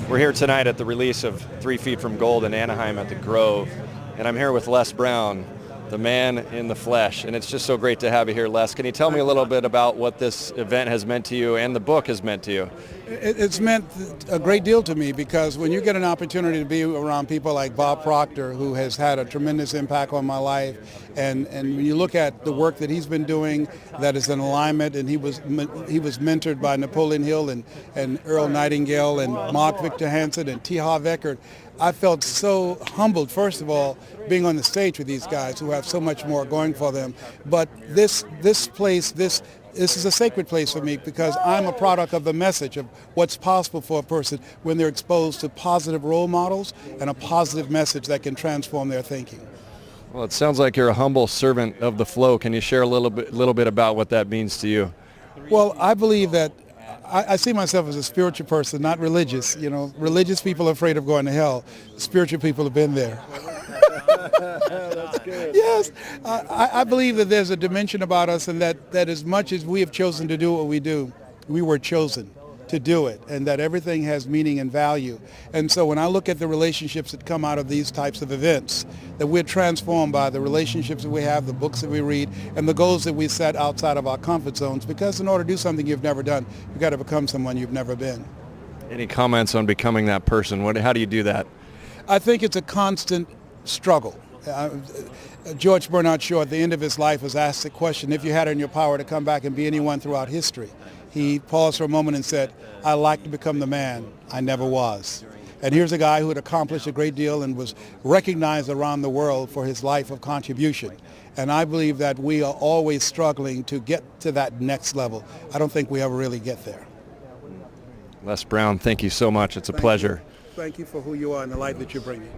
We're here tonight at the release of 3 Feet from Gold in Anaheim at the Grove, and I'm here with Les Brown, the man in the flesh, and it's just so great to have you here, Les. Can you tell me a little bit about what this event has meant to you and the book has meant to you? It's meant a great deal to me because when you get an opportunity to be around people like Bob Proctor, who has had a tremendous impact on my life, and when you look at the work that he's been doing that is in alignment, and he was mentored by Napoleon Hill and Earl Nightingale and Mark Victor Hansen and T. Harv Eckert, I felt so humbled, first of all, being on the stage with these guys who have so much more going for them. But this place, this is a sacred place for me because I'm a product of the message of what's possible for a person when they're exposed to positive role models and a positive message that can transform their thinking. Well, it sounds like you're a humble servant of the flow. Can you share a little bit about what that means to you? Well, I believe that I see myself as a spiritual person, not religious. You know, religious people are afraid of going to hell. Spiritual people have been there. That's good. Yes, I believe that there's a dimension about us, and that as much as we have chosen to do what we do, we were chosen to do it, and that everything has meaning and value. And so when I look at the relationships that come out of these types of events, that we're transformed by the relationships that we have, the books that we read, and the goals that we set outside of our comfort zones, because in order to do something you've never done, you've got to become someone you've never been. Any comments on becoming that person? How do you do that? I think it's a constant struggle. George Bernard Shaw, at the end of his life, was asked the question, if you had it in your power to come back and be anyone throughout history. He paused for a moment and said, I'd like to become the man I never was. And here's a guy who had accomplished a great deal and was recognized around the world for his life of contribution. And I believe that we are always struggling to get to that next level. I don't think we ever really get there. Les Brown, thank you so much. It's a pleasure. Thank you for who you are and the light that you're bringing.